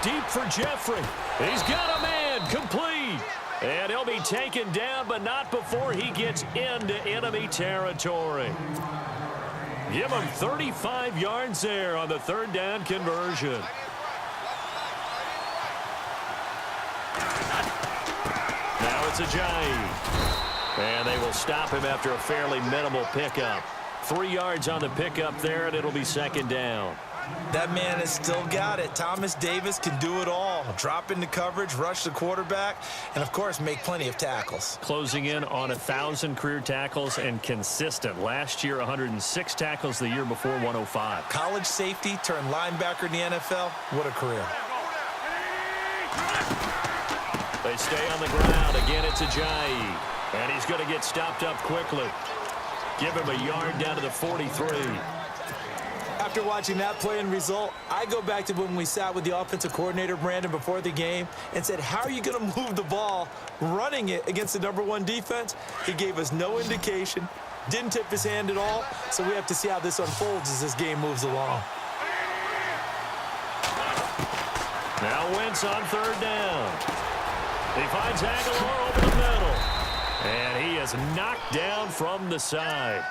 deep for Jeffrey. He's got a man complete. And he'll be taken down, but not before he gets into enemy territory. Give him 35 yards there on the third down conversion. Now it's Ajayi. And they will stop him after a fairly minimal pickup. 3 yards on the pickup there, and it'll be second down. That man has still got it. Thomas Davis can do it all. Drop into coverage, rush the quarterback, and, of course, make plenty of tackles. Closing in on 1,000 career tackles and consistent. Last year, 106 tackles. The year before, 105. College safety turned linebacker in the NFL. What a career. They stay on the ground. Again, it's Ajayi. And he's going to get stopped up quickly. Give him a yard down to the 43. After watching that play and result, I go back to when we sat with the offensive coordinator, Brandon, before the game and said, how are you going to move the ball running it against the #1 defense? He gave us no indication, didn't tip his hand at all, so we have to see how this unfolds as this game moves along. Now Wentz on third down. He finds Aguilar over the middle. And he is knocked down from the side.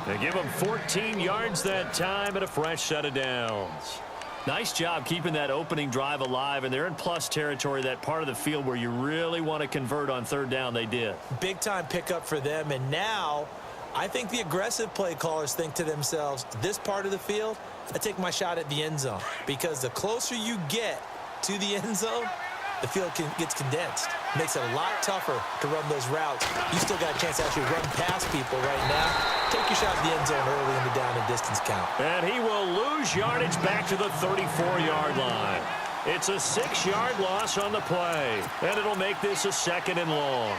They give him 14 yards that time and a fresh set of downs. Nice job keeping that opening drive alive, and they're in plus territory, that part of the field where you really want to convert on third down. They did. Big-time pickup for them, and now I think the aggressive play callers think to themselves, this part of the field, I take my shot at the end zone, because the closer you get to the end zone, the field gets condensed. Makes it a lot tougher to run those routes. You still got a chance to actually run past people right now. Take your shot at the end zone early in the down and distance count. And he will lose yardage back to the 34-yard line. It's a 6-yard loss on the play, and it'll make this a second and long.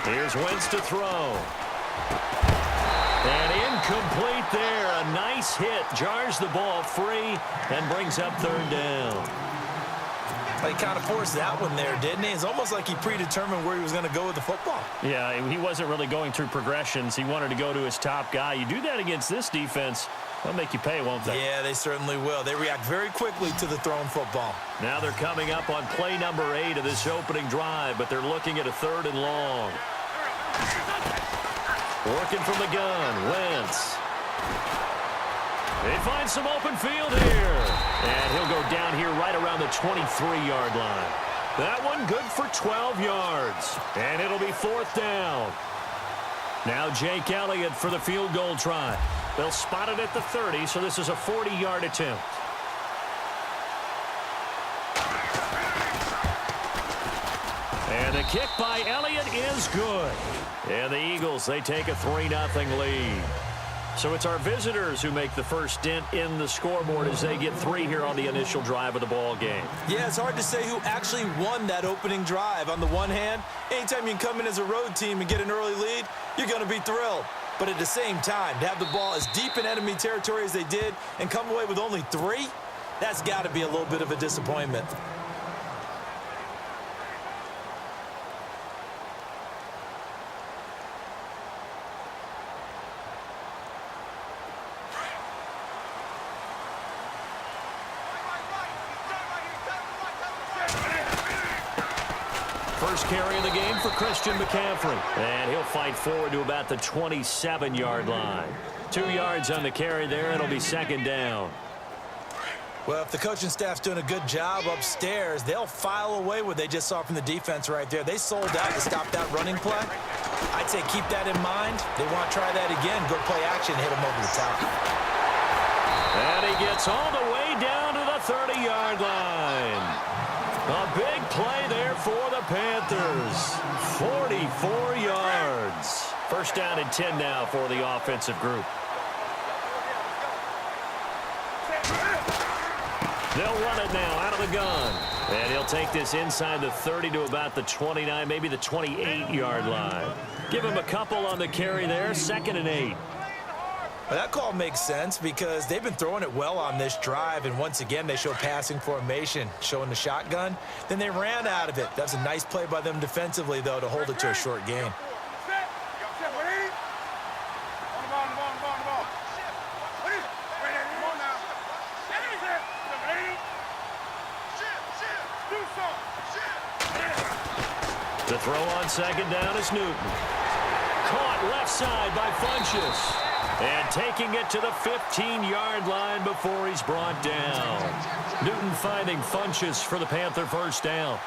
Here's Wentz to throw. And incomplete there. A nice hit. Jars the ball free and brings up third down. He kind of forced that one there, didn't he? It's almost like he predetermined where he was going to go with the football. Yeah, he wasn't really going through progressions. He wanted to go to his top guy. You do that against this defense, they'll make you pay, won't they? Yeah, they certainly will. They react very quickly to the thrown football. Now they're coming up on play number 8 of this opening drive, but they're looking at a third and long. Working from the gun, Wentz. They find some open field here. And he'll go down here right around the 23-yard line. That one good for 12 yards. And it'll be fourth down. Now Jake Elliott for the field goal try. They'll spot it at the 30, so this is a 40-yard attempt. And the kick by Elliott is good. And the Eagles, they take a 3-0 lead. So it's our visitors who make the first dent in the scoreboard as they get 3 here on the initial drive of the ball game. Yeah, it's hard to say who actually won that opening drive. On the one hand, anytime you can come in as a road team and get an early lead, you're going to be thrilled. But at the same time, to have the ball as deep in enemy territory as they did and come away with only 3, that's got to be a little bit of a disappointment. First carry of the game for Christian McCaffrey. And he'll fight forward to about the 27-yard line. 2 yards on the carry there. It'll be second down. Well, if the coaching staff's doing a good job upstairs, they'll file away what they just saw from the defense right there. They sold out to stop that running play. I'd say keep that in mind. They want to try that again. Go play action, hit them over the top. And he gets all the way down to the 30-yard line. A big play there for the Panthers. 44 yards. First down and 10 now for the offensive group. They'll run it now out of the gun. And he'll take this inside the 30 to about the 29, maybe the 28-yard line. Give him a couple on the carry there. Second and 8. Well, that call makes sense because they've been throwing it well on this drive, and once again, they show passing formation, showing the shotgun. Then they ran out of it. That's a nice play by them defensively, though, to hold it to a short gain. The throw on second down is Newton. Caught left side by Funchess. And taking it to the 15-yard line before he's brought down. Newton finding Funchess for the Panther first down.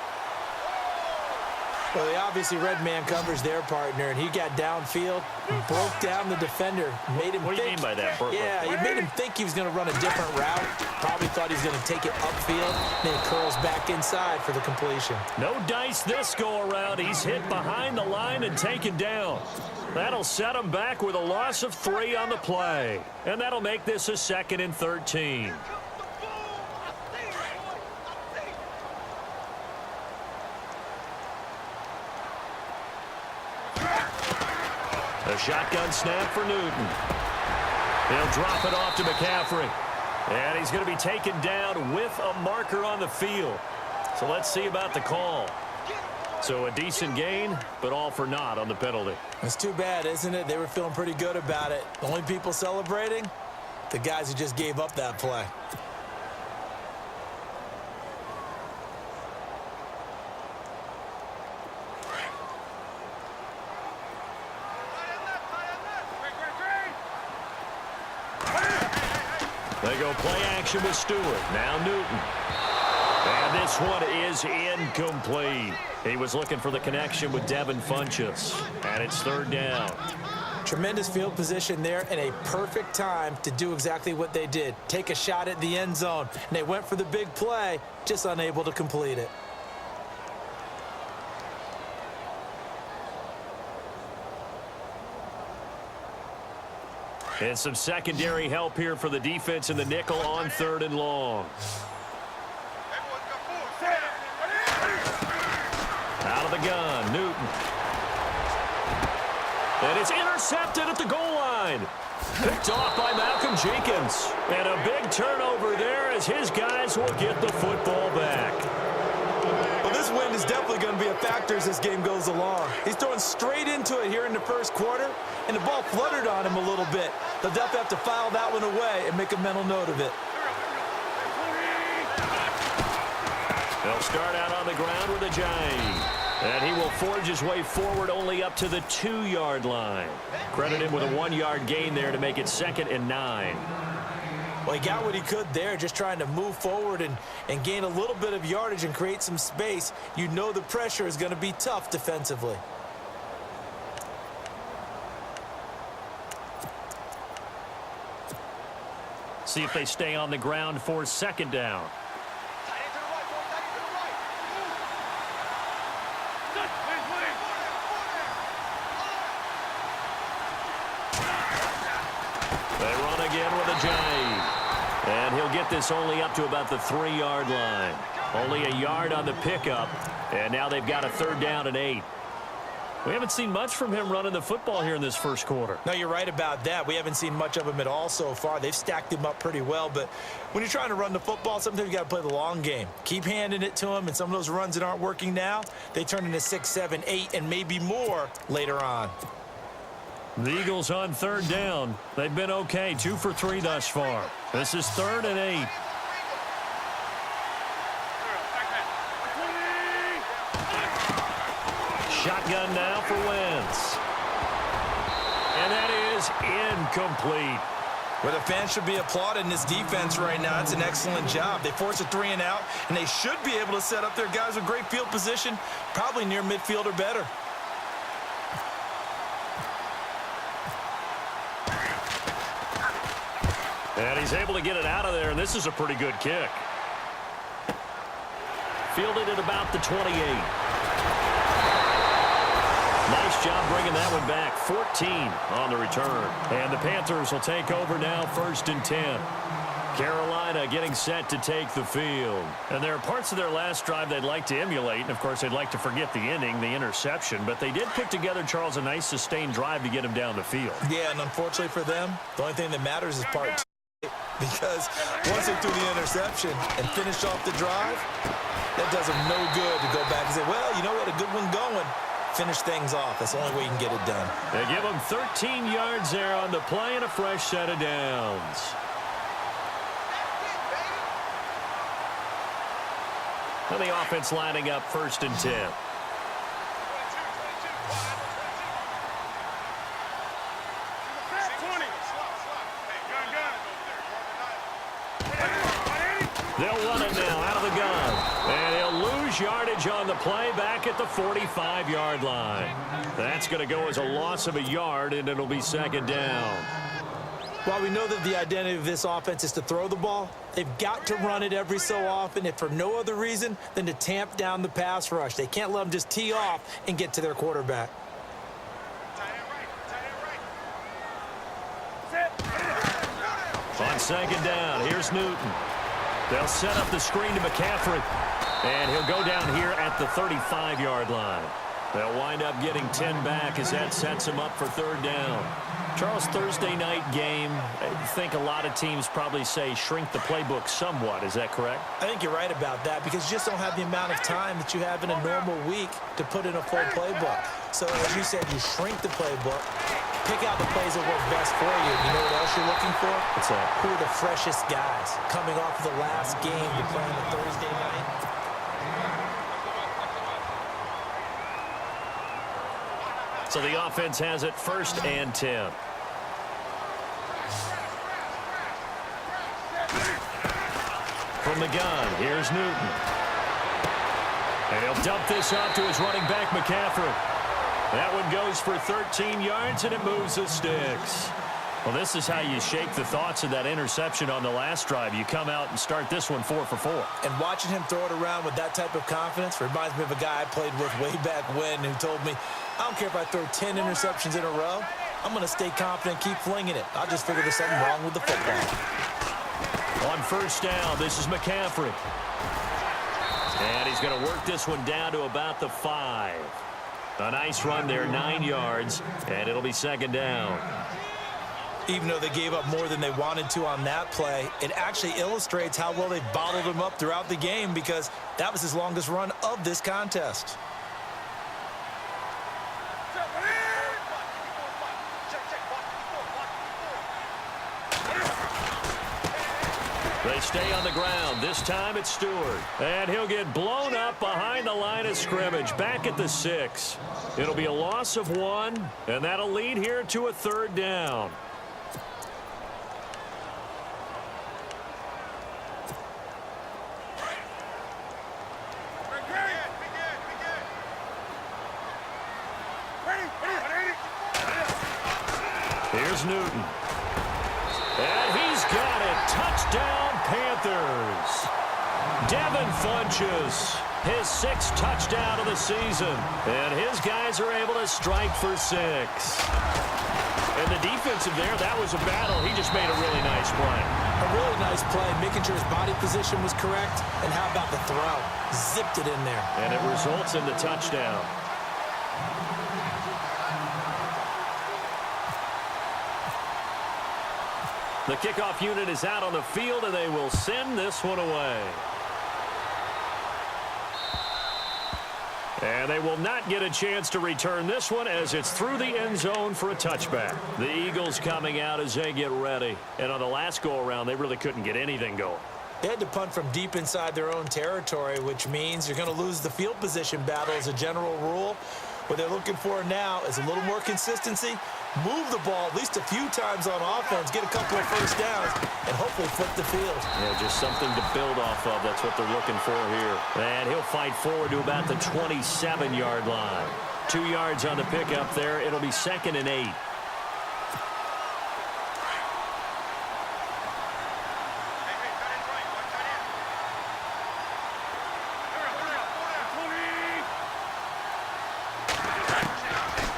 Well, they obviously red man covers their partner, and he got downfield, broke down the defender, made him What do you mean by that? Yeah, he made him think he was going to run a different route. Probably thought he was going to take it upfield. Then he curls back inside for the completion. No dice this go-around. He's hit behind the line and taken down. That'll set him back with a loss of 3 on the play. And that'll make this a 2nd and 13. A shotgun snap for Newton. He'll drop it off to McCaffrey. And he's going to be taken down with a marker on the field. So let's see about the call. So a decent gain, but all for naught on the penalty. It's too bad, isn't it? They were feeling pretty good about it. The only people celebrating, the guys who just gave up that play. They go play action with Stewart. Now Newton. And this one is incomplete. He was looking for the connection with Devin Funchess. And it's 3rd down. Tremendous field position there and a perfect time to do exactly what they did. Take a shot at the end zone. And they went for the big play, just unable to complete it. And some secondary help here for the defense in the nickel on 3rd and long. Out of the gun, Newton. And it's intercepted at the goal line. Picked off by Malcolm Jenkins. And a big turnover there as his guys will get the football back. Well, this win is definitely going to be a factor as this game goes along. He's throwing straight into it here in the first quarter, and the ball fluttered on him a little bit. They'll definitely have to file that one away and make a mental note of it. They'll start out on the ground with a Ajay. And he will forge his way forward only up to the 2-yard line. Credit him with a 1-yard gain there to make it 2nd and 9. Well, he got what he could there, just trying to move forward and gain a little bit of yardage and create some space. You know the pressure is going to be tough defensively. See if they stay on the ground for 2nd down. They run again with Ajay. And he'll get this only up to about the 3-yard line. Only a yard on the pickup. And now they've got a 3rd down and 8. We haven't seen much from him running the football here in this first quarter. No, you're right about that. We haven't seen much of him at all so far. They've stacked him up pretty well. But when you're trying to run the football, sometimes you got to play the long game. Keep handing it to him. And some of those runs that aren't working now, they turn into 6, 7, 8, and maybe more later on. The Eagles on 3rd down. They've been okay, 2 for 3 thus far. This is 3rd and 8. Shotgun now for Wentz. And that is incomplete. Well, the fans should be applauding this defense right now. It's an excellent job. They force a 3-and-out, and they should be able to set up their guys with great field position, probably near midfield or better. And he's able to get it out of there, and this is a pretty good kick. Fielded at about the 28. Nice job bringing that one back. 14 on the return. And the Panthers will take over now, 1st and 10. Carolina getting set to take the field. And there are parts of their last drive they'd like to emulate. And, of course, they'd like to forget the inning, the interception. But they did put together, Charles, a nice sustained drive to get him down the field. Yeah, and unfortunately for them, the only thing that matters is part two. Because once they threw the interception and finished off the drive, that does them no good to go back and say, well, you know what, a good one going. Finish things off. That's the only way you can get it done. They give them 13 yards there on the play and a fresh set of downs. And the offense lining up 1st and 10. They'll run it now out of the gun. And he'll lose yardage on the play back at the 45-yard line. That's going to go as a loss of a yard, and it'll be 2nd down. While we know that the identity of this offense is to throw the ball, they've got to run it every so often, if for no other reason than to tamp down the pass rush. They can't let them just tee off and get to their quarterback. On 2nd down, here's Newton. They'll set up the screen to McCaffrey, and he'll go down here at the 35-yard line. They'll wind up getting 10 back as that sets them up for 3rd down. Charles, Thursday night game, I think a lot of teams probably say shrink the playbook somewhat. Is that correct? I think you're right about that because you just don't have the amount of time that you have in a normal week to put in a full playbook. So, as you said, you shrink the playbook, pick out the plays that work best for you. You know what else you're looking for? What's that? Who are the freshest guys coming off of the last game to play on a Thursday night? So the offense has it 1st and 10. From the gun, here's Newton. And he'll dump this off to his running back, McCaffrey. That one goes for 13 yards, and it moves the sticks. Well, this is how you shake the thoughts of that interception on the last drive. You come out and start this one 4 for 4. And watching him throw it around with that type of confidence reminds me of a guy I played with way back when who told me, I don't care if I throw 10 interceptions in a row. I'm going to stay confident, keep flinging it. I'll just figure there's something wrong with the football. On 1st down, this is McCaffrey. And he's going to work this one down to about the 5. A nice run there, 9 yards, and it'll be 2nd down. Even though they gave up more than they wanted to on that play, it actually illustrates how well they bottled him up throughout the game because that was his longest run of this contest. They stay on the ground. This time it's Stewart. And he'll get blown up behind the line of scrimmage, back at the 6. It'll be a loss of 1, and that'll lead here to a 3rd down. Here's Newton. And he's got it. Touchdown, Panthers. Devin Funchess, his 6th touchdown of the season. And his guys are able to strike for 6. And the defensive there, that was a battle. He just made a really nice play. A really nice play, making sure his body position was correct. And how about the throw? Zipped it in there. And it results in the touchdown. The kickoff unit is out on the field, and they will send this one away. And they will not get a chance to return this one as it's through the end zone for a touchback. The Eagles coming out as they get ready. And on the last go-around, they really couldn't get anything going. They had to punt from deep inside their own territory, which means you're going to lose the field position battle as a general rule. What they're looking for now is a little more consistency, move the ball at least a few times on offense, get a couple of first downs, and hopefully flip the field. Yeah, just something to build off of. That's what they're looking for here. And he'll fight forward to about the 27-yard line. 2 yards on the pickup there. It'll be 2nd and 8.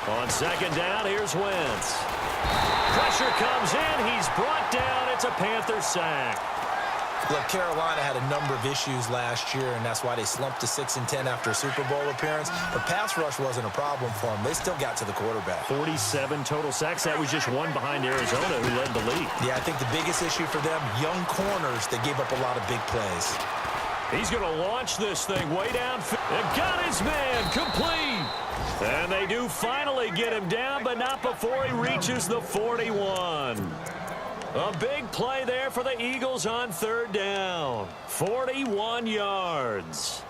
On 2nd down, here's Wentz. Pressure comes in. He's brought down. It's a Panther sack. Look, Carolina had a number of issues last year, and that's why they slumped to 6-10 after a Super Bowl appearance. But pass rush wasn't a problem for them. They still got to the quarterback. 47 total sacks. That was just one behind Arizona, who led the league. Yeah, I think the biggest issue for them, young corners, they gave up a lot of big plays. He's going to launch this thing way down. They've got his man complete. And they do finally get him down, but not before he reaches the 41. A big play there for the Eagles on third down. 41 yards.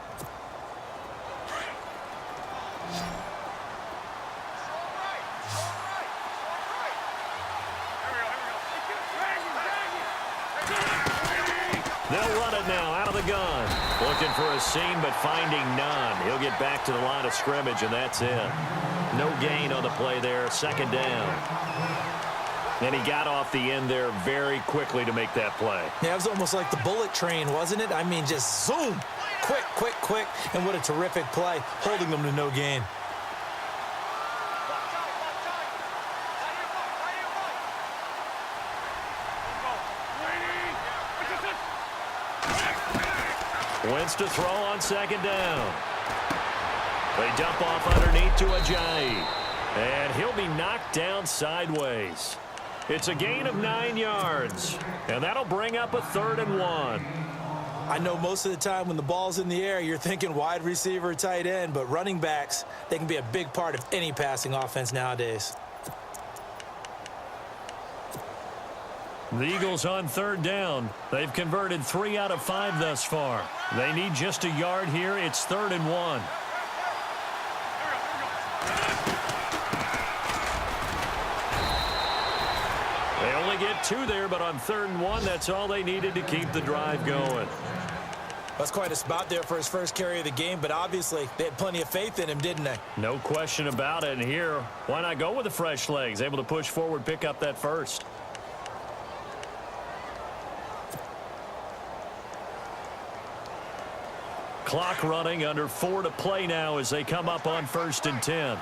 They'll run it now out of the gun. Looking for a seam, but finding none. He'll get back to the line of scrimmage, and that's it. No gain on the play there. Second down. And he got off the end there very quickly to make that play. Yeah, it was almost like the bullet train, wasn't it? I mean, just zoom. Quick, quick, quick. And what a terrific play, holding them to no gain. Wentz to throw on second down. They dump off underneath to Ajayi. And he'll be knocked down sideways. It's a gain of 9 yards. And that'll bring up a 3rd and 1. I know most of the time when the ball's in the air, you're thinking wide receiver, tight end, but running backs, they can be a big part of any passing offense nowadays. The Eagles on third down. They've converted 3 out of 5 thus far. They need just a yard here. It's 3rd and 1. They only get 2 there, but on 3rd and 1, that's all they needed to keep the drive going. That's quite a spot there for his first carry of the game, but obviously they had plenty of faith in him, didn't they? No question about it. And here, why not go with the fresh legs? Able to push forward, pick up that first. Clock running, under 4 to play now as they come up on 1st and 10.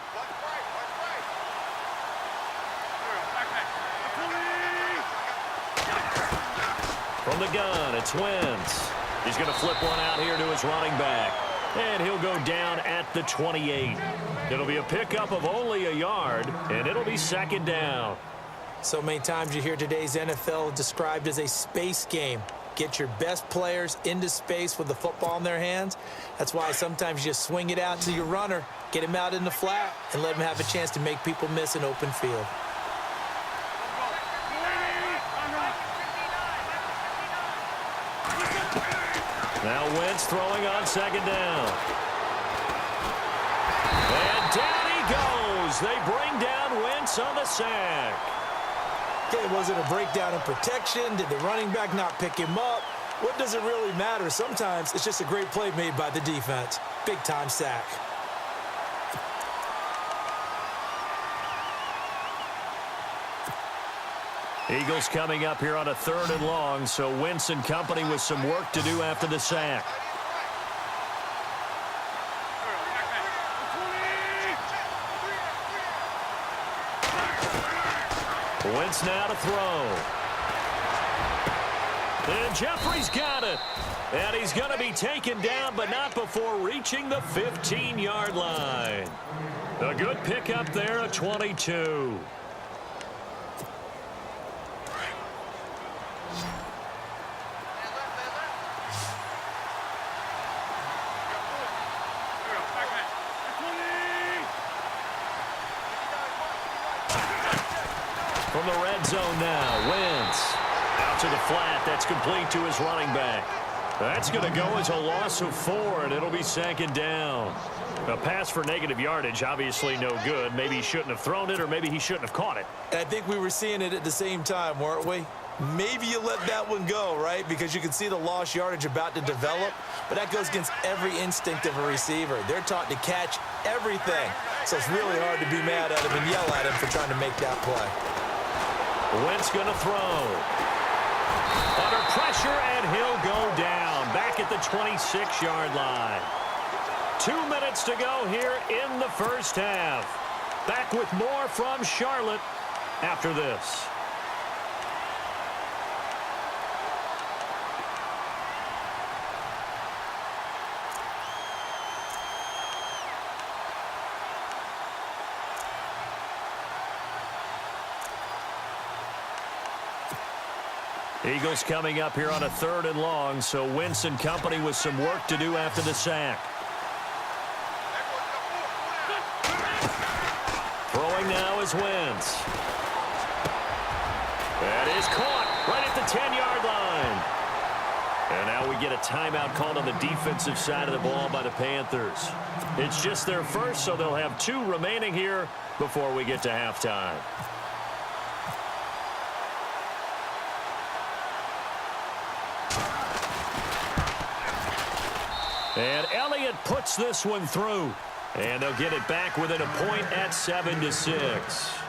From the gun, it's Wentz. He's going to flip one out here to his running back. And he'll go down at the 28. It'll be a pickup of only a yard, and it'll be 2nd down. So many times you hear today's NFL described as a space game. Get your best players into space with the football in their hands. That's why sometimes you just swing it out to your runner, get him out in the flat, and let him have a chance to make people miss an open field. Now Wentz throwing on 2nd down. And down he goes. They bring down Wentz on the sack. Okay, was it a breakdown in protection? Did the running back not pick him up? What does it really matter? Sometimes it's just a great play made by the defense. Big-time sack. Eagles coming up here on a 3rd and long, so Wentz and company with some work to do after the sack. Wentz now to throw. And Jeffrey's got it. And he's going to be taken down, but not before reaching the 15-yard line. A good pickup there at 22. From the red zone now, Wentz out to the flat. That's complete to his running back. That's going to go as a loss of 4, and it'll be 2nd down. A pass for negative yardage, obviously no good. Maybe he shouldn't have thrown it, or maybe he shouldn't have caught it. I think we were seeing it at the same time, weren't we? Maybe you let that one go, right? Because you can see the lost yardage about to develop. But that goes against every instinct of a receiver. They're taught to catch everything. So it's really hard to be mad at him and yell at him for trying to make that play. Wentz going to throw. Under pressure, and he'll go down. Back at the 26-yard line. 2 minutes to go here in the first half. Back with more from Charlotte after this. Eagles coming up here on a 3rd and long, so Wentz and company with some work to do after the sack. Throwing now is Wentz. That is caught right at the 10-yard line. And now we get a timeout called on the defensive side of the ball by the Panthers. It's just their first, so they'll have 2 remaining here before we get to halftime. And Elliott puts this one through. And they'll get it back within a point at 7-6.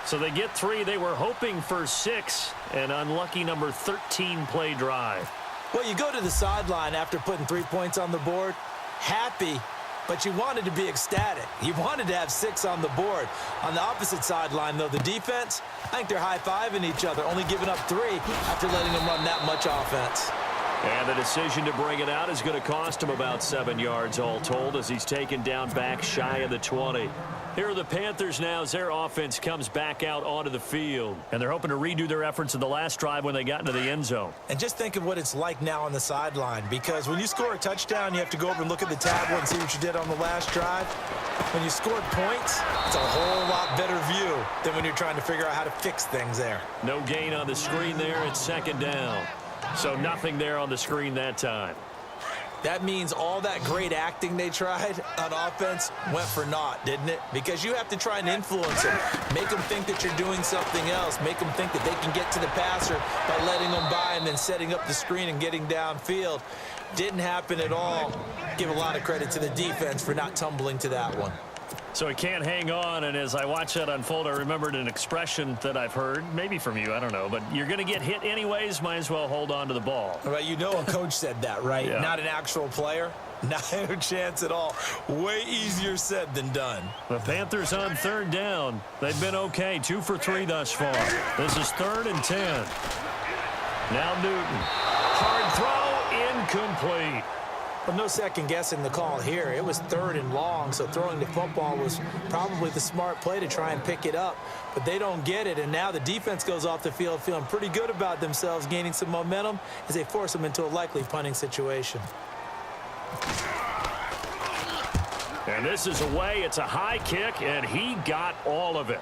So they get 3. They were hoping for 6. An unlucky number 13 play drive. Well, you go to the sideline after putting 3 points on the board, happy, but you wanted to be ecstatic. You wanted to have 6 on the board. On the opposite sideline, though, the defense, I think they're high-fiving each other, only giving up 3 after letting them run that much offense. And the decision to bring it out is going to cost him about 7 yards all told as he's taken down back shy of the 20. Here are the Panthers now as their offense comes back out onto the field. And they're hoping to redo their efforts in the last drive when they got into the end zone. And just think of what it's like now on the sideline, because when you score a touchdown, you have to go over and look at the tablet and see what you did on the last drive. When you scored points, it's a whole lot better view than when you're trying to figure out how to fix things there. No gain on the screen there. It's 2nd down. So nothing there on the screen that time. That means all that great acting they tried on offense went for naught, didn't it? Because you have to try and influence them. Make them think that you're doing something else. Make them think that they can get to the passer by letting them by and then setting up the screen and getting downfield. Didn't happen at all. Give a lot of credit to the defense for not tumbling to that one. So he can't hang on, and as I watch that unfold, I remembered an expression that I've heard, maybe from you, I don't know, but you're going to get hit anyways, might as well hold on to the ball. Right, you know a coach said that, right? Yeah. Not an actual player. Not a chance at all. Way easier said than done. The Panthers on 3rd down. They've been okay, 2 for 3 thus far. This is 3rd and 10. Now Newton. Hard throw, incomplete. But no second guessing the call here. It was 3rd and long, so throwing the football was probably the smart play to try and pick it up. But they don't get it, and now the defense goes off the field feeling pretty good about themselves, gaining some momentum as they force them into a likely punting situation. And this is away. It's a high kick, and he got all of it.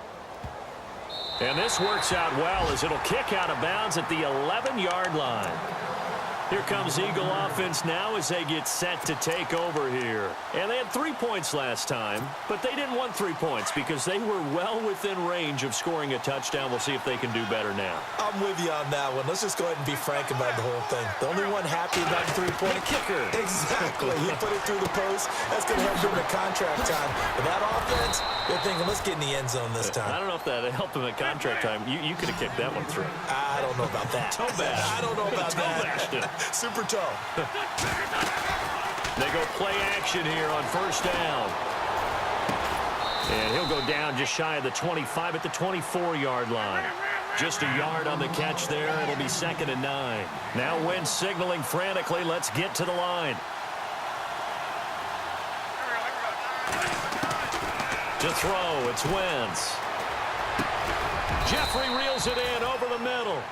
And this works out well as it'll kick out of bounds at the 11-yard line. Here comes Eagle offense now as they get set to take over here. And they had 3 points last time, but they didn't want 3 points because they were well within range of scoring a touchdown. We'll see if they can do better now. I'm with you on that one. Let's just go ahead and be frank about the whole thing. The only one happy about the 3-point kicker. Exactly. He put it through the post. That's going to help him at contract time. But that offense, they're thinking, let's get in the end zone this time. I don't know if that helped him at contract time. You could have kicked that one through. I don't know about that. Toe bash. I don't know about that. Bashed it. Super toe. They go play action here on 1st down. And he'll go down just shy of the 25 at the 24-yard line. Just a yard on the catch there. It'll be 2nd and 9. Now Wentz signaling frantically, let's get to the line. To throw, it's Wentz. Jeffrey reels it in over the middle.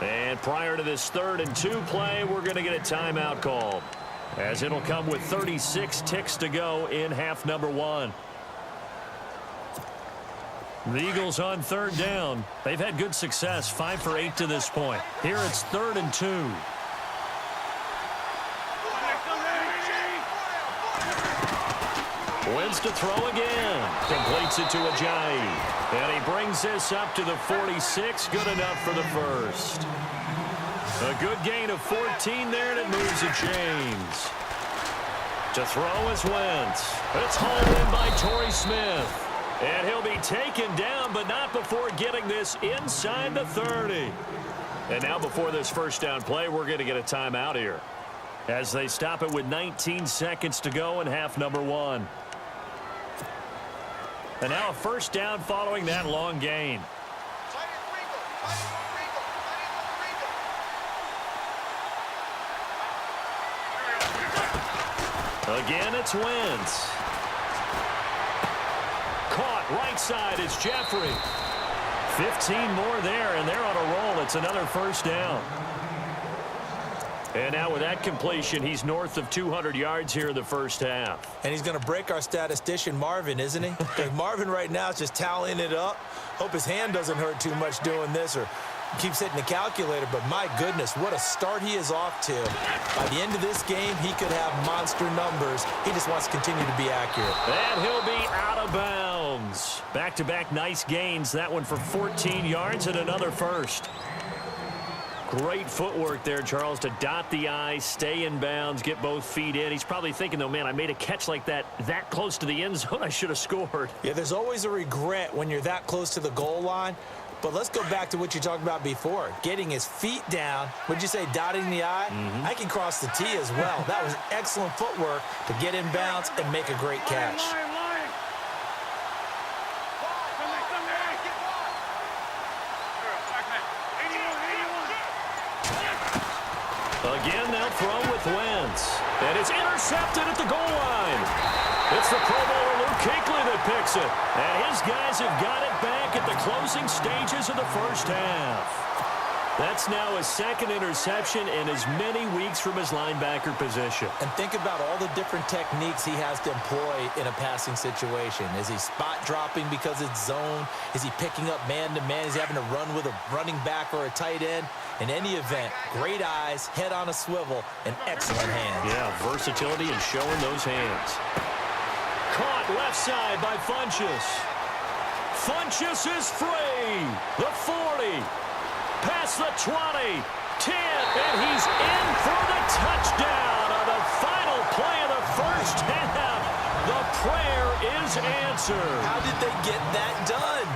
And prior to this 3rd and 2 play, we're going to get a timeout called, as it'll come with 36 ticks to go in half number 1. The Eagles on 3rd down. They've had good success, 5 for 8 to this point. Here it's 3rd and 2. Wentz to throw again. Completes it to Ajayi. And he brings this up to the 46. Good enough for the first. A good gain of 14 there, and it moves to James. To throw is Wentz. It's hauled in by Torrey Smith. And he'll be taken down, but not before getting this inside the 30. And now before this 1st down play, we're going to get a timeout here, as they stop it with 19 seconds to go in half number 1. And now a 1st down following that long gain. Again, it's Wentz. Caught right side is Jeffrey. 15 more there, and they're on a roll. It's another first down. And now with that completion, he's north of 200 yards here in the first half. And he's going to break our statistician, Marvin, isn't he? Because Marvin right now is just tallying it up. Hope his hand doesn't hurt too much doing this or keeps hitting the calculator. But my goodness, what a start he is off to. By the end of this game, he could have monster numbers. He just wants to continue to be accurate. And he'll be out of bounds. Back-to-back nice gains. That one for 14 yards and another first. Great footwork there, Charles, to dot the I, stay in bounds, get both feet in. He's probably thinking, though, man, I made a catch like that close to the end zone. I should have scored. Yeah, there's always a regret when you're that close to the goal line. But let's go back to what you talked about before, getting his feet down. Would you say dotting the I? I can cross the T as well. That was excellent footwork to get in bounds and make a great catch. Again, they'll throw with Wentz. And it's intercepted at the goal line. It's the Pro Bowler Luke Kuechly that picks it. And his guys have got it back at the closing stages of the first half. That's now his second interception in as many weeks from his linebacker position. And think about all the different techniques he has to employ in a passing situation. Is he spot dropping because it's zone? Is he picking up man-to-man? Is he having to run with a running back or a tight end? In any event, great eyes, head on a swivel, and excellent hands. Yeah, versatility and showing those hands. Caught left side by Funchess. Funchess is free. The 40. Past the 20, 10, and he's in for the touchdown on the final play of the first half. The prayer is answered. How did they get that done?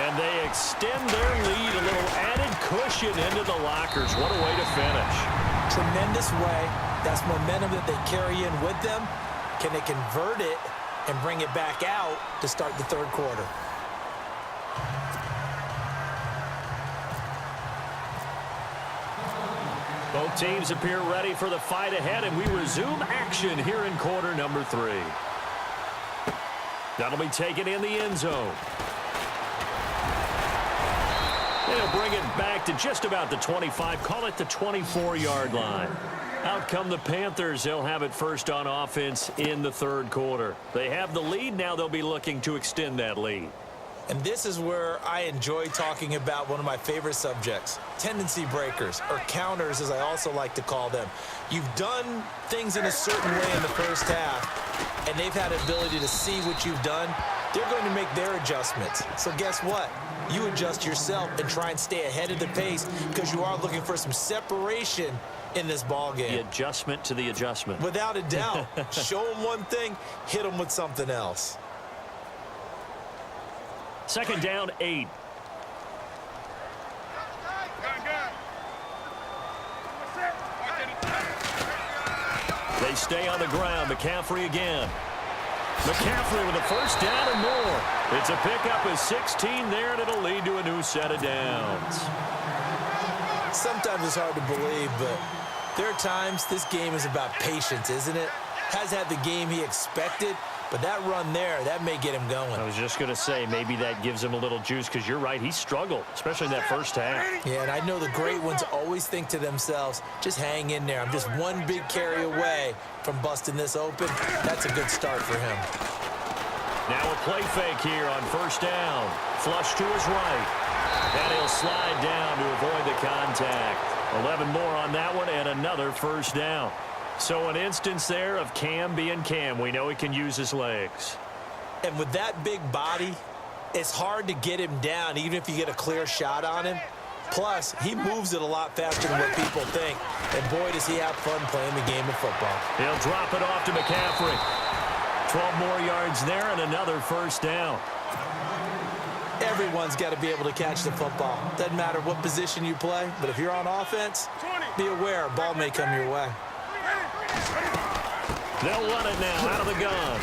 And they extend their lead, a little added cushion into the lockers. What a way to finish. Tremendous way. That's momentum that they carry in with them. Can they convert it and bring it back out to start the third quarter? Both teams appear ready for the fight ahead, and we resume action here in quarter number 3. That'll be taken in the end zone. They'll bring it back to just about the 25, call it the 24-yard line. Out come the Panthers. They'll have it first on offense in the third quarter. They have the lead. Now they'll be looking to extend that lead. And this is where I enjoy talking about one of my favorite subjects, tendency breakers, or counters as I also like to call them. You've done things in a certain way in the first half, and they've had the ability to see what you've done. They're going to make their adjustments. So guess what? You adjust yourself and try and stay ahead of the pace because you are looking for some separation in this ball game. The adjustment to the adjustment. Without a doubt. Show them one thing, hit them with something else. Second down, 8. They stay on the ground. McCaffrey again. McCaffrey with a first down and more. It's a pickup of 16 there, and it'll lead to a new set of downs. Sometimes it's hard to believe, but there are times this game is about patience, isn't it? Has had the game he expected, but that run there, that may get him going. I was just going to say, maybe that gives him a little juice, because you're right, he struggled, especially in that first half. Yeah, and I know the great ones always think to themselves, just hang in there. I'm just one big carry away from busting this open. That's a good start for him. Now a play fake here on first down. Flush to his right. And he'll slide down to avoid the contact. 11 more on that one, and another first down. So an instance there of Cam being Cam. We know he can use his legs. And with that big body, it's hard to get him down, even if you get a clear shot on him. Plus, he moves it a lot faster than what people think. And boy, does he have fun playing the game of football. He'll drop it off to McCaffrey. 12 more yards there and another first down. Everyone's got to be able to catch the football. Doesn't matter what position you play, but if you're on offense, be aware a ball may come your way. They'll run it now out of the gun.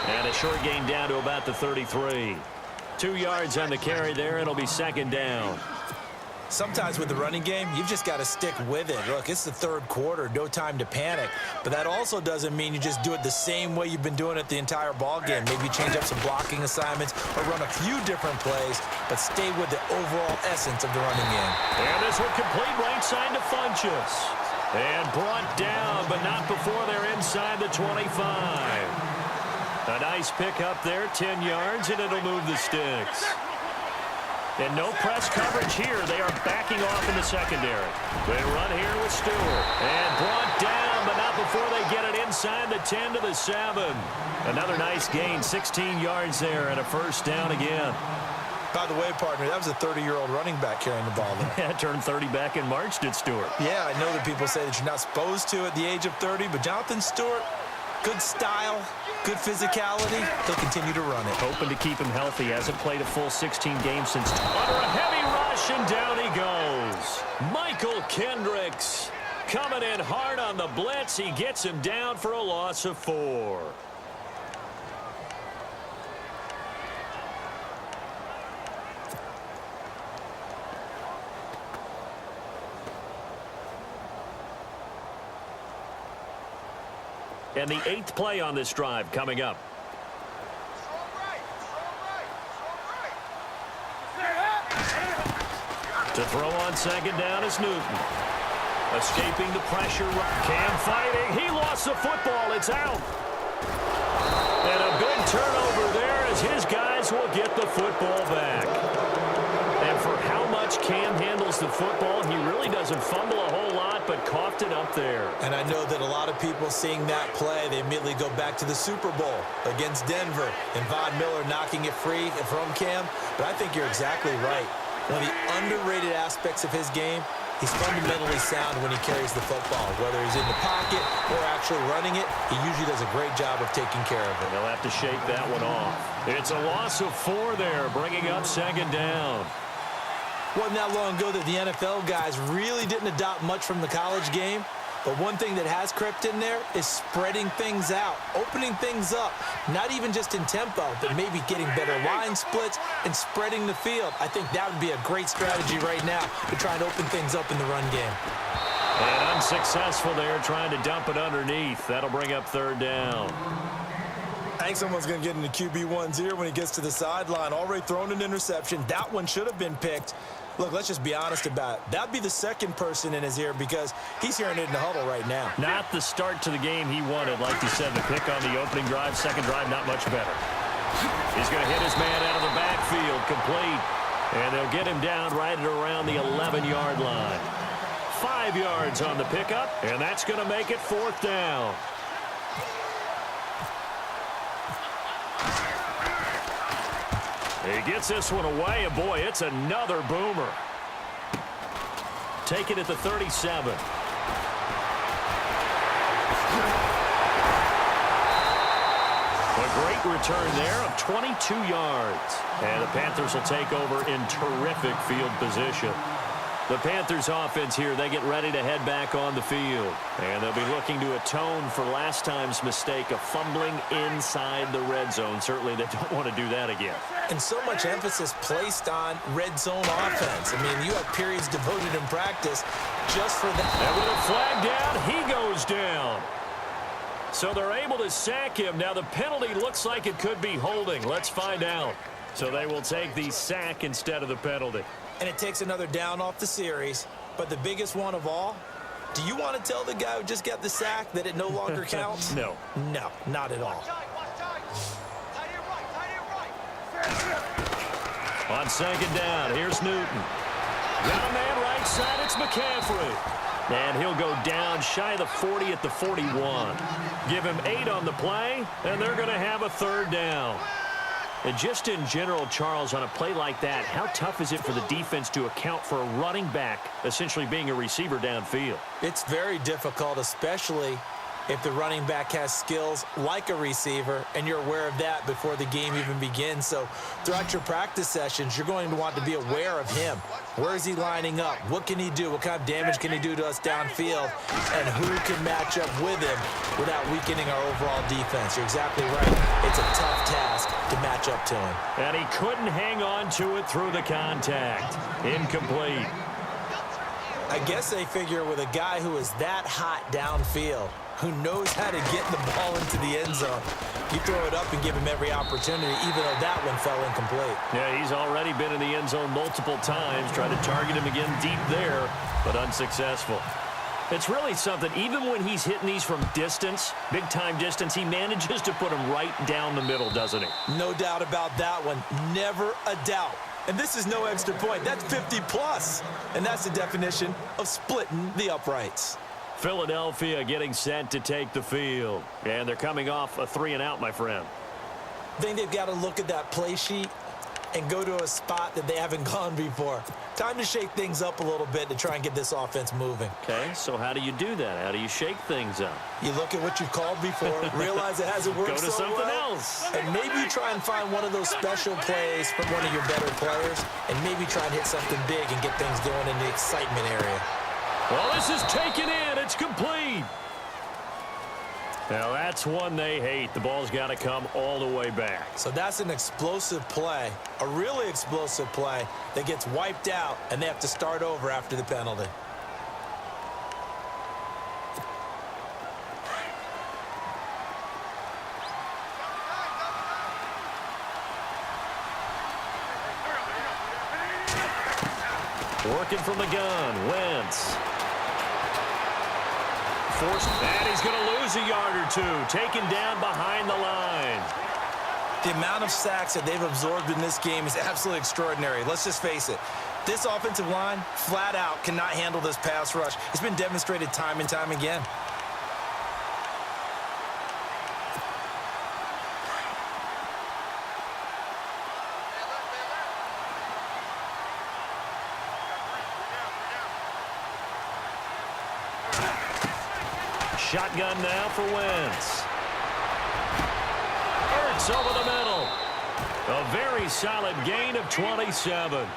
And a short gain down to about the 33. 2 yards on the carry there. It'll be second down. Sometimes with the running game, you've just got to stick with it. Look, it's the third quarter, no time to panic. But that also doesn't mean you just do it the same way you've been doing it the entire ball game. Maybe change up some blocking assignments or run a few different plays, but stay with the overall essence of the running game. And this will complete right side to Funchess. And brought down, but not before they're inside the 25. A nice pick up there, 10 yards, and it'll move the sticks. And no press coverage here. They are backing off in the secondary. They run here with Stewart. And brought down, but not before they get it inside the 10 to the 7. Another nice gain, 16 yards there, and a first down again. By the way, partner, that was a 30-year-old running back carrying the ball there. Yeah, turned 30 back in March, did Stewart. Yeah, I know that people say that you're not supposed to at the age of 30, but Jonathan Stewart, good style, good physicality. He'll continue to run it. Hoping to keep him healthy. Hasn't played a full 16 games since. Under a heavy rush, and down he goes. Michael Kendricks coming in hard on the blitz. He gets him down for a loss of 4. And the 8th play on this drive coming up. To throw on second down is Newton. Escaping the pressure. Cam fighting. He lost the football. It's out. And a big turnover there as his guys will get the football back. And for how much Cam handles the football, he really doesn't fumble a whole lot, but coughed it up there. And I know that a lot of people seeing that play, they immediately go back to the Super Bowl against Denver and Von Miller knocking it free from Cam. But I think you're exactly right. One of the underrated aspects of his game, he's fundamentally sound when he carries the football. Whether he's in the pocket or actually running it, he usually does a great job of taking care of it. They'll have to shake that one off. It's a loss of 4 there, bringing up second down. Wasn't that long ago that the NFL guys really didn't adopt much from the college game. But one thing that has crept in there is spreading things out, opening things up, not even just in tempo, but maybe getting better line splits and spreading the field. I think that would be a great strategy right now to try and open things up in the run game. And unsuccessful there, trying to dump it underneath. That'll bring up third down. I think someone's going to get into QB1-0 when he gets to the sideline. Already thrown an interception. That one should have been picked. Look, let's just be honest about it. That'd be the second person in his ear because he's hearing it in the huddle right now. Not the start to the game he wanted. Like you said, the pick on the opening drive, second drive, not much better. He's going to hit his man out of the backfield, complete. And they'll get him down right at around the 11-yard line. 5 yards on the pickup, and that's going to make it fourth down. He gets this one away, and boy, it's another boomer. Take it at the 37. A great return there of 22 yards. And the Panthers will take over in terrific field position. The Panthers offense here, they get ready to head back on the field. And they'll be looking to atone for last time's mistake of fumbling inside the red zone. Certainly they don't want to do that again. And so much emphasis placed on red zone offense. I mean, you have periods devoted in practice just for that. And with a flag down, he goes down. So they're able to sack him. Now the penalty looks like it could be holding. Let's find out. So they will take the sack instead of the penalty. And it takes another down off the series. But the biggest one of all, do you want to tell the guy who just got the sack that it no longer counts? No. No, not at all. On second down, here's Newton. Got a man right side, it's McCaffrey. And he'll go down shy of the 40 at the 41. Give him 8 on the play, and they're going to have a third down. And just in general, Charles, on a play like that, how tough is it for the defense to account for a running back essentially being a receiver downfield? It's very difficult, especially if the running back has skills like a receiver, and you're aware of that before the game even begins. So throughout your practice sessions, you're going to want to be aware of him. Where is he lining up? What can he do? What kind of damage can he do to us downfield? And who can match up with him without weakening our overall defense? You're exactly right. It's a tough task to match up to him. And he couldn't hang on to it through the contact. Incomplete. I guess they figure with a guy who is that hot downfield, who knows how to get the ball into the end zone, you throw it up and give him every opportunity, even though that one fell incomplete. Yeah, he's already been in the end zone multiple times, trying to target him again deep there, but unsuccessful. It's really something, even when he's hitting these from distance, big-time distance, he manages to put them right down the middle, doesn't he? No doubt about that one. Never a doubt. And this is no extra point. That's 50-plus. And that's the definition of splitting the uprights. Philadelphia getting set to take the field. And they're coming off a 3-and-out, my friend. I think they've got to look at that play sheet and go to a spot that they haven't gone before. Time to shake things up a little bit to try and get this offense moving. Okay, so how do you do that? How do you shake things up? You look at what you've called before, realize it hasn't worked Go to so something well, else. and maybe you try and find one of those special plays from one of your better players, and maybe try and hit something big and get things going in the excitement area. Well, this is taken in. It's complete. Now, that's one they hate. The ball's got to come all the way back. So that's an explosive play, a really explosive play that gets wiped out, and they have to start over after the penalty. Working from the gun, Wentz. Forced, and he's going to lose a yard or two. Taken down behind the line. The amount of sacks that they've absorbed in this game is absolutely extraordinary. Let's just face it. This offensive line, flat out, cannot handle this pass rush. It's been demonstrated time and time again. Shotgun now for Wentz. Ertz over the middle. A very solid gain of 27.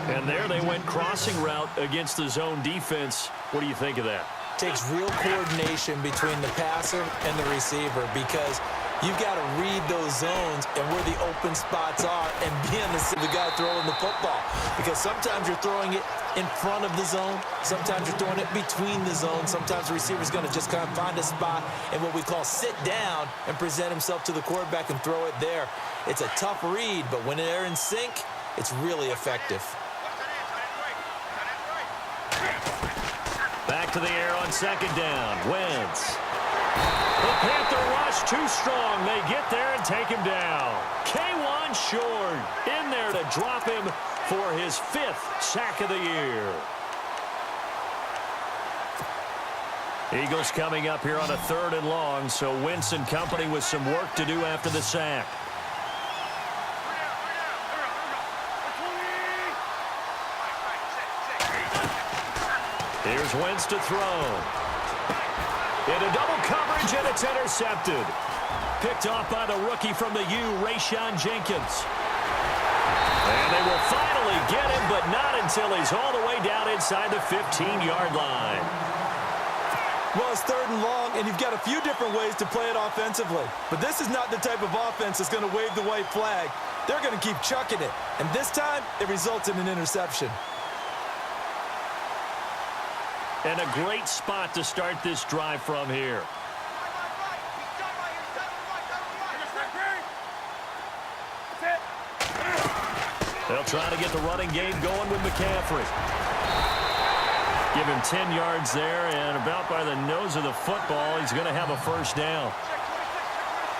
And there they went crossing route against the zone defense. What do you think of that? Takes real coordination between the passer and the receiver, because you've got to read those zones and where the open spots are and be on the guy throwing the football. Because sometimes you're throwing it in front of the zone. Sometimes you're throwing it between the zones. Sometimes the receiver's going to just kind of find a spot and what we call sit down and present himself to the quarterback and throw it there. It's a tough read, but when they're in sync, it's really effective. Back to the air on second down. Wentz. The Panther rush too strong. They get there and take him down. K1 short in there to drop him for his 5th sack of the year. Eagles coming up here on a 3rd and long, so Wentz and company with some work to do after the sack. Here's Wentz to throw. Into double coverage, and it's intercepted. Picked off by the rookie from the U, Rayshon Jenkins. And they will finally get him, but not until he's all the way down inside the 15-yard line. Well, it's 3rd and long, and you've got a few different ways to play it offensively. But this is not the type of offense that's going to wave the white flag. They're going to keep chucking it. And this time, it results in an interception. And a great spot to start this drive from here. They'll try to get the running game going with McCaffrey. Give him 10 yards there, and about by the nose of the football, he's going to have a first down.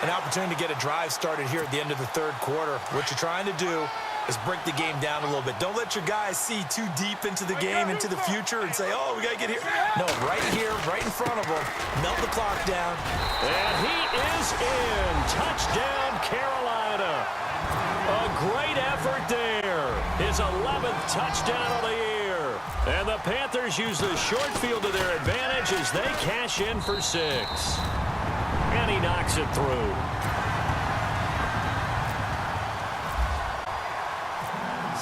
An opportunity to get a drive started here at the end of the 3rd quarter. What you're trying to do is break the game down a little bit. Don't let your guys see too deep into the game, into the future, and say, oh, we got to get here. No, right here, right in front of them. Melt the clock down. And he is in. Touchdown, Carolina. A great effort there. His 11th touchdown of the year. And the Panthers use the short field to their advantage as they cash in for 6. And he knocks it through.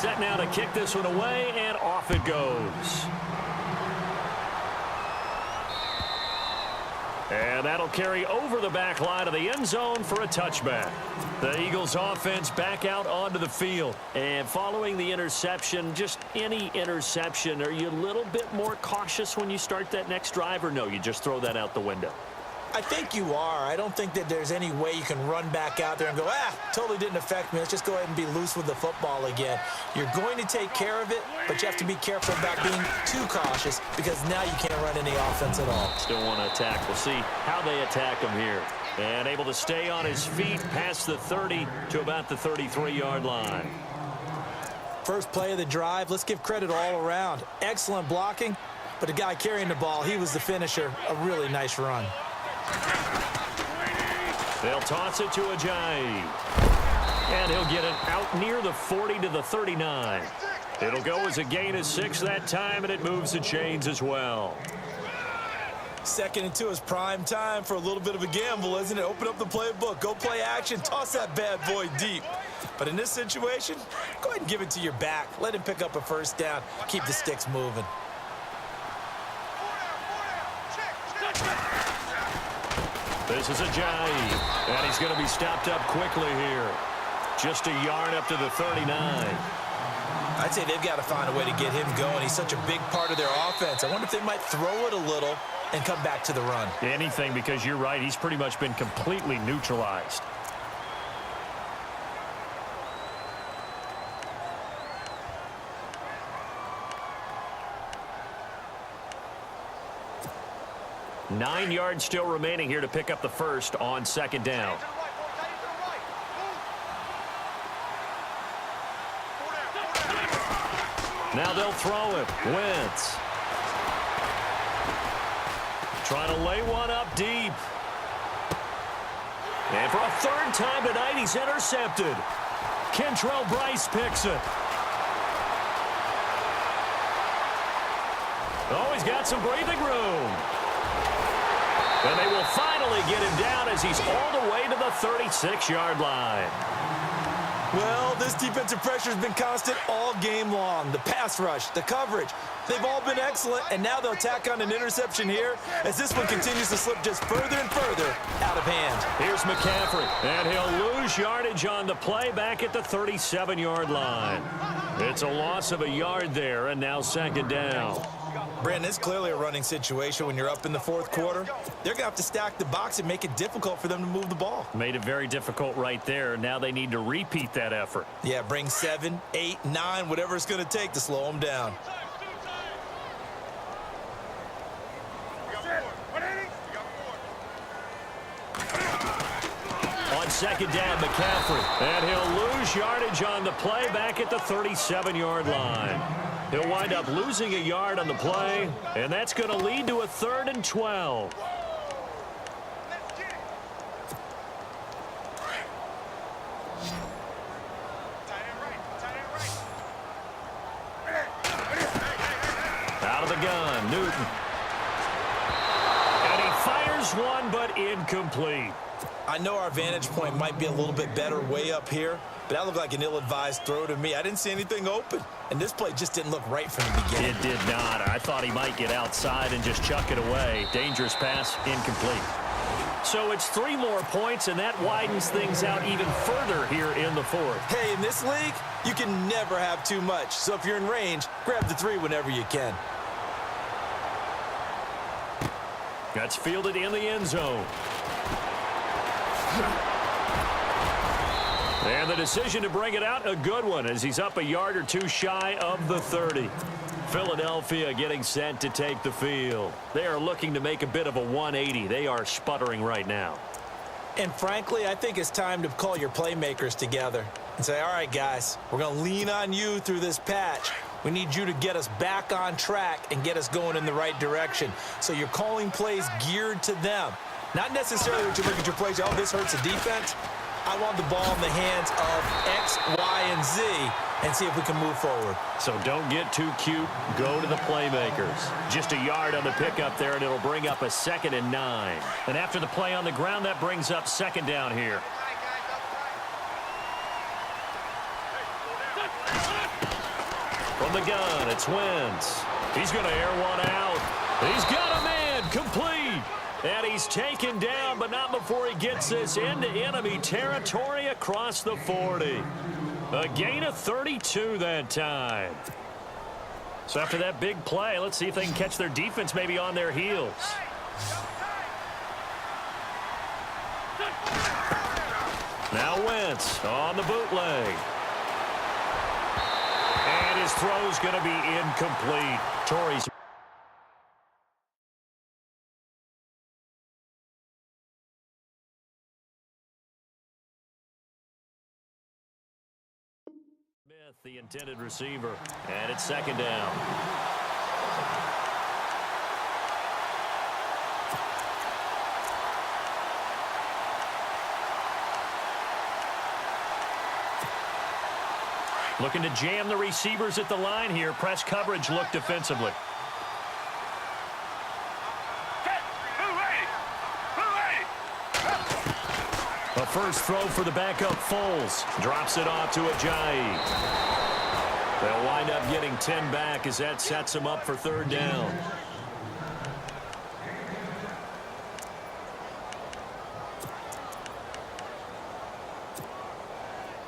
Set now to kick this one away, and off it goes. And that'll carry over the back line of the end zone for a touchback. The Eagles offense back out onto the field. And following the interception, just any interception, are you a little bit more cautious when you start that next drive, or no, you just throw that out the window? I think you are. I don't think that there's any way you can run back out there and go, totally didn't affect me. Let's just go ahead and be loose with the football again. You're going to take care of it, but you have to be careful about being too cautious because now you can't run any offense at all. Still want to attack. We'll see how they attack him here. And able to stay on his feet past the 30 to about the 33-yard line. First play of the drive, let's give credit all around. Excellent blocking, but the guy carrying the ball, he was the finisher. A really nice run. They'll toss it to Ajayi. And he'll get it out near the 40 to the 39. It'll go as a gain of 6 that time, and it moves the chains as well. Second and 2 is prime time for a little bit of a gamble, isn't it? Open up the playbook, go play action, toss that bad boy deep. But in this situation, go ahead and give it to your back. Let him pick up a first down. Keep the sticks moving. This is Ajayi, and he's going to be stopped up quickly here. Just a yard up to the 39. I'd say they've got to find a way to get him going. He's such a big part of their offense. I wonder if they might throw it a little and come back to the run. Anything, because you're right, he's pretty much been completely neutralized. Nine yards still remaining here to pick up the first on second down. Now they'll throw it. Wentz. Trying to lay one up deep. And for a third time tonight, he's intercepted. Kentrell Bryce picks it. Oh, he's got some breathing room. And they will finally get him down as he's all the way to the 36-yard line. Well, this defensive pressure has been constant all game long. The pass rush, the coverage, they've all been excellent, and now they'll tack on an interception here as this one continues to slip just further and further out of hand. Here's McCaffrey, and he'll lose yardage on the play back at the 37-yard line. It's a loss of a yard there, and now second down. Brandon, it's clearly a running situation when you're up in the fourth quarter. They're going to have to stack the box and make it difficult for them to move the ball. Made it very difficult right there. Now they need to repeat that effort. Yeah, bring 7, 8, 9, whatever it's going to take to slow them down. On second down, McCaffrey. And he'll lose yardage on the play back at the 37-yard line. He'll wind up losing a yard on the play, and that's going to lead to a 3rd and 12. Out of the gun, Newton. And he fires one, but incomplete. I know our vantage point might be a little bit better way up here, but that looked like an ill-advised throw to me. I didn't see anything open, and this play just didn't look right from the beginning. It did not. I thought he might get outside and just chuck it away. Dangerous pass, incomplete. So it's 3 more points, and that widens things out even further here in the fourth. Hey, in this league, you can never have too much. So if you're in range, grab the 3 whenever you can. That's fielded in the end zone. And the decision to bring it out, a good one, as he's up a yard or 2 shy of the 30. Philadelphia getting set to take the field. They are looking to make a bit of a 180. They are sputtering right now. And frankly, I think it's time to call your playmakers together and say, all right, guys, we're going to lean on you through this patch. We need you to get us back on track and get us going in the right direction. So you're calling plays geared to them. Not necessarily that you look at your plays, oh, this hurts the defense. I want the ball in the hands of X, Y, and Z and see if we can move forward. So don't get too cute. Go to the playmakers. Just a yard on the pickup there, and it'll bring up a 2nd and 9. And after the play on the ground, that brings up second down here. From the gun, it's Wentz. He's going to air one out. He's got a man complete. And he's taken down, but not before he gets this into enemy territory across the 40. A gain of 32 that time. So after that big play, let's see if they can catch their defense maybe on their heels. Now Wentz on the bootleg. And his throw's going to be incomplete. Torrey's the intended receiver, and it's second down. Looking to jam the receivers at the line here. Press coverage look defensively. A first throw for the backup Foles. Drops it off to Ajayi. They'll wind up getting 10 back as that sets them up for third down.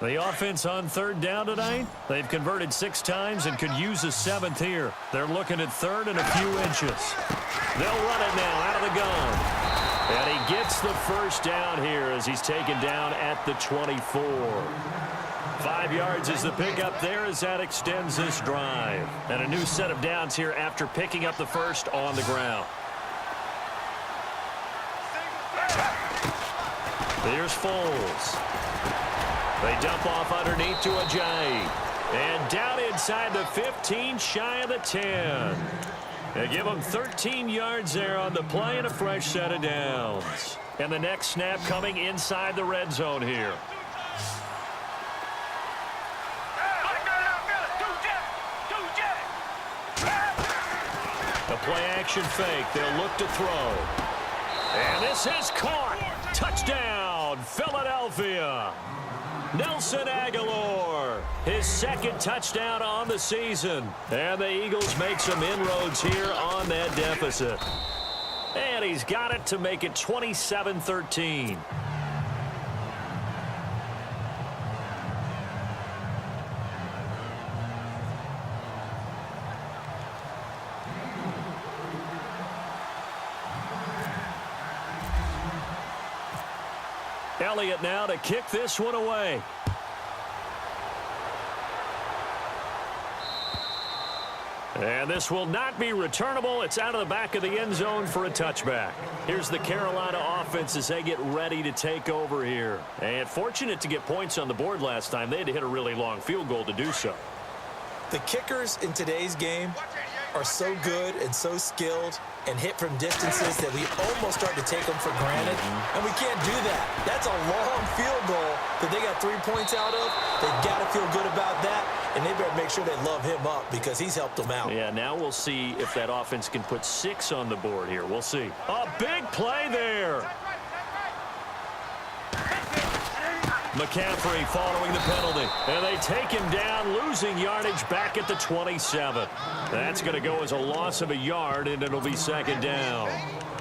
The offense on third down tonight, they've converted 6 times and could use a 7th here. They're looking at third and a few inches. They'll run it now out of the gun. And he gets the first down here as he's taken down at the 24. 5 yards is the pickup there as that extends this drive. And a new set of downs here after picking up the first on the ground. Here's Foles. They dump off underneath to Ajayi. And down inside the 15, shy of the 10. They give them 13 yards there on the play and a fresh set of downs. And the next snap coming inside the red zone here. The play action fake. They'll look to throw. And this is caught. Touchdown, Philadelphia. Nelson Aguilar, his second touchdown on the season. And the Eagles make some inroads here on that deficit. And he's got it to make it 27-13. Elliott now to kick this one away. And this will not be returnable. It's out of the back of the end zone for a touchback. Here's the Carolina offense as they get ready to take over here. And fortunate to get points on the board last time. They had to hit a really long field goal to do so. The kickers in today's game are so good and so skilled and hit from distances that we almost start to take them for granted. And we can't do that. That's a long field goal that they got 3 points out of. They've got to feel good about that, and they better make sure they love him up because he's helped them out. Yeah, now we'll see if that offense can put 6 on the board here. We'll see. A big play there. McCaffrey following the penalty. And they take him down, losing yardage back at the 27. That's going to go as a loss of a yard, and it'll be second down.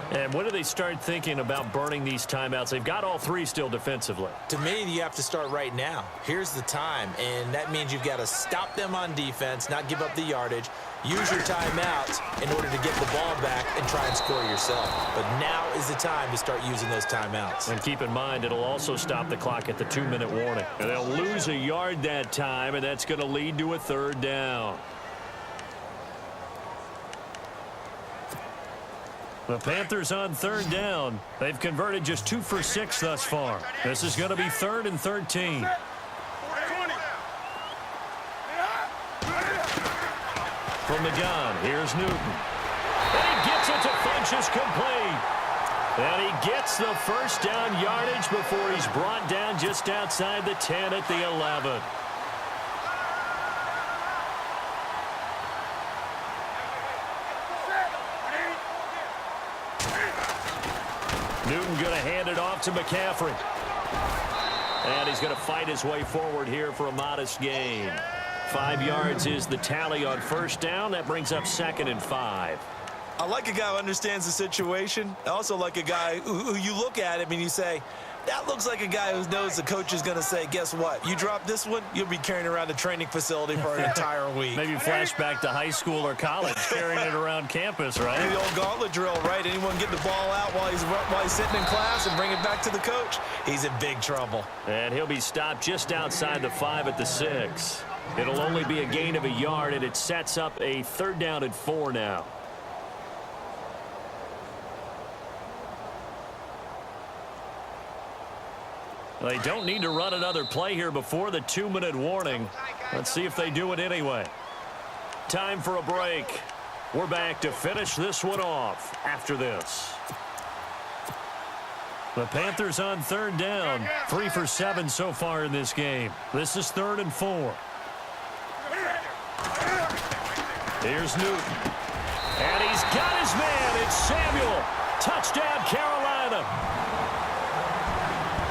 And when do they start thinking about burning these timeouts? They've got all 3 still defensively. To me, you have to start right now. Here's the time, and that means you've got to stop them on defense, not give up the yardage, use your timeouts in order to get the ball back and try and score yourself. But now is the time to start using those timeouts. And keep in mind, it'll also stop the clock at the 2-minute warning. And they'll lose a yard that time, and that's going to lead to a third down. The Panthers on third down. They've converted just 2 for 6 thus far. This is going to be 3rd and 13. From the gun, here's Newton. And he gets it to Funchess complete. And he gets the first down yardage before he's brought down just outside the 10 at the 11. Newton going to hand it off to McCaffrey. And he's going to fight his way forward here for a modest gain. 5 yards is the tally on first down. That brings up 2nd and 5. I like a guy who understands the situation. I also like a guy who you look at him and you say, that looks like a guy who knows the coach is going to say, guess what? You drop this one, you'll be carrying around the training facility for an entire week. Maybe flashback to high school or college, carrying it around campus, right? The old gauntlet drill, right? Anyone get the ball out while he's sitting in class and bring it back to the coach? He's in big trouble. And he'll be stopped just outside the 5 at the 6. It'll only be a gain of a yard, and it sets up a 3rd down and 4 now. They don't need to run another play here before the 2-minute warning. Let's see if they do it anyway. Time for a break. We're back to finish this one off after this. The Panthers on 3rd down. 3 for 7 so far in this game. This is 3rd and 4. Here's Newton. And he's got his man. It's Samuel. Touchdown, Carolina.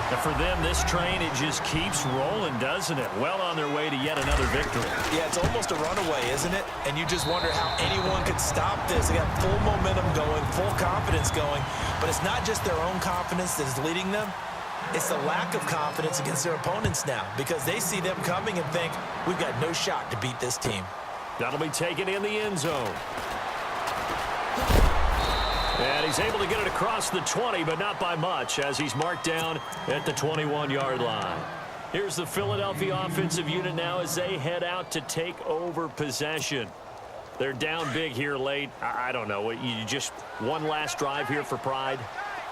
And for them, this train, it just keeps rolling, doesn't it? Well on their way to yet another victory. Yeah, it's almost a runaway, isn't it? And you just wonder how anyone could stop this. They got full momentum going, full confidence going. But it's not just their own confidence that is leading them. It's the lack of confidence against their opponents now because they see them coming and think, we've got no shot to beat this team. That'll be taken in the end zone. And he's able to get it across the 20, but not by much, as he's marked down at the 21-yard line. Here's the Philadelphia offensive unit now as they head out to take over possession. They're down big here late. I don't know. You just one last drive here for pride?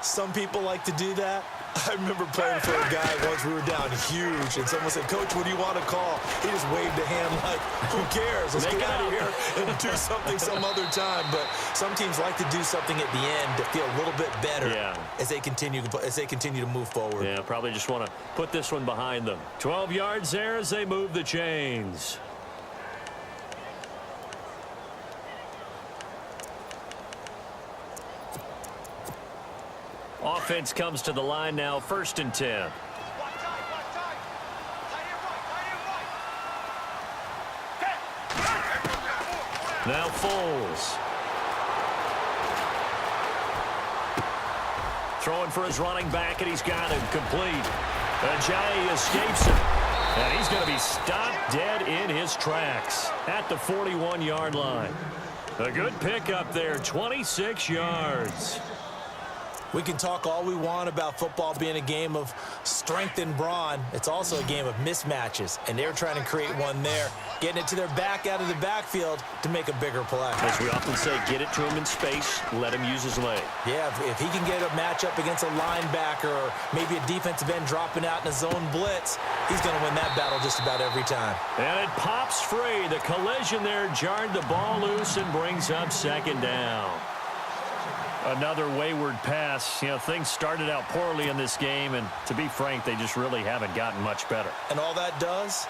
Some people like to do that. I remember playing for a guy once. We were down huge, and someone said, Coach, what do you want to call? He just waved a hand like, who cares? Let's get out of here and do something some other time. But some teams like to do something at the end to feel a little bit better as they continue to move forward. Yeah, probably just want to put this one behind them. 12 yards there as they move the chains. Offense comes to the line now, 1st and 10. Now Foles. Throwing for his running back, and he's got him complete. Ajayi escapes him. And he's going to be stopped dead in his tracks at the 41-yard line. A good pickup there, 26 yards. We can talk all we want about football being a game of strength and brawn. It's also a game of mismatches, and they're trying to create one there, getting it to their back out of the backfield to make a bigger play. As we often say, get it to him in space, let him use his leg. Yeah, if he can get a matchup against a linebacker or maybe a defensive end dropping out in a zone blitz, he's going to win that battle just about every time. And it pops free. The collision there jarred the ball loose and brings up 2nd down. Another wayward pass. You know, things started out poorly in this game, and to be frank, they just really haven't gotten much better. And all that does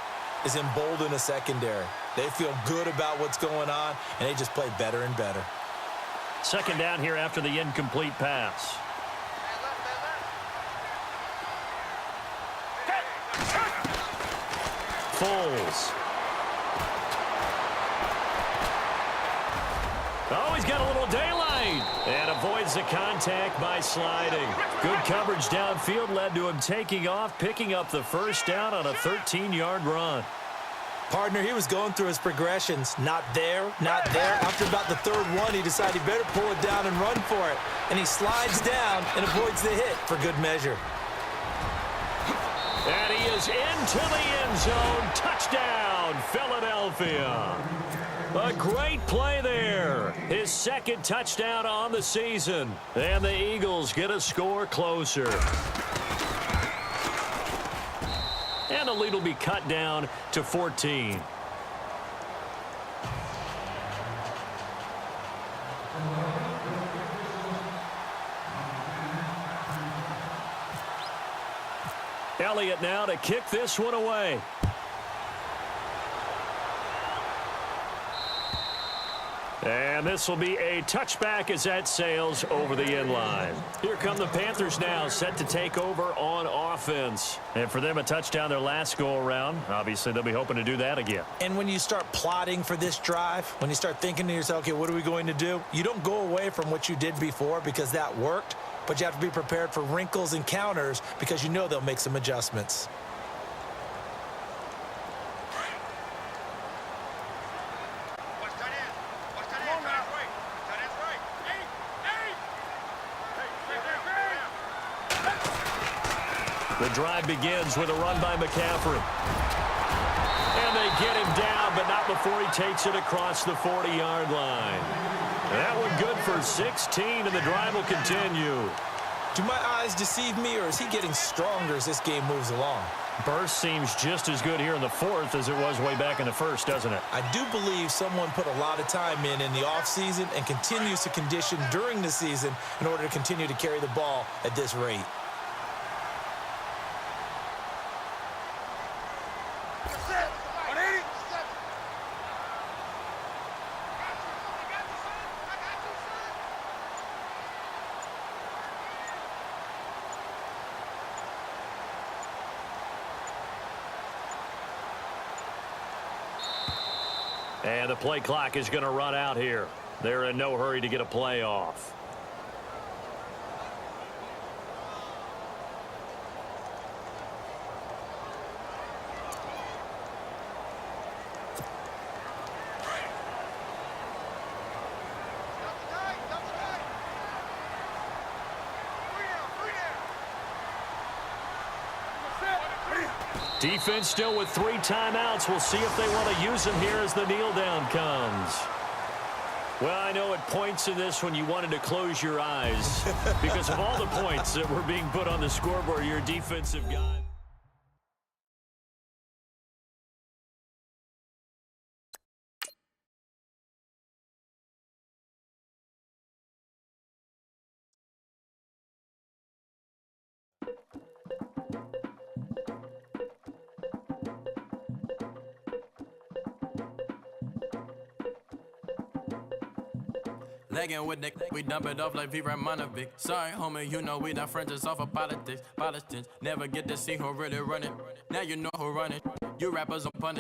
is embolden a secondary. They feel good about what's going on, and they just play better and better. 2nd down here after the incomplete pass. Foles. Oh, he's got a little daylight and avoids the contact by sliding. Good coverage downfield led to him taking off, picking up the 1st down on a 13-yard run. Partner, he was going through his progressions. Not there, not there. After about the 3rd one, he decided he better pull it down and run for it. And he slides down and avoids the hit for good measure. And he is into the end zone. Touchdown, Philadelphia. A great play there. His 2nd touchdown on the season. And the Eagles get a score closer. And the lead will be cut down to 14. Elliott now to kick this one away. And this will be a touchback as that sails over the end line. Here come the Panthers now, set to take over on offense. And for them, a touchdown their last go-around. Obviously, they'll be hoping to do that again. And when you start plotting for this drive, when you start thinking to yourself, okay, what are we going to do? You don't go away from what you did before because that worked, but you have to be prepared for wrinkles and counters because you know they'll make some adjustments. The drive begins with a run by McCaffrey. And they get him down, but not before he takes it across the 40-yard line. That one good for 16, and the drive will continue. Do my eyes deceive me, or is he getting stronger as this game moves along? Burst seems just as good here in the fourth as it was way back in the first, doesn't it? I do believe someone put a lot of time in the offseason and continues to condition during the season in order to continue to carry the ball at this rate. And the play clock is going to run out here. They're in no hurry to get a play off. Defense still with 3 timeouts. We'll see if they want to use them here as the kneel down comes. Well, I know at points in this when you wanted to close your eyes because of all the points that were being put on the scoreboard, your defensive guy. Legging with Nick, we dump it off like V. Ramonovic. Sorry, homie, you know we not friends, it's off of politics. Politics never get to see who really running. Now you know who running. You rappers on punish.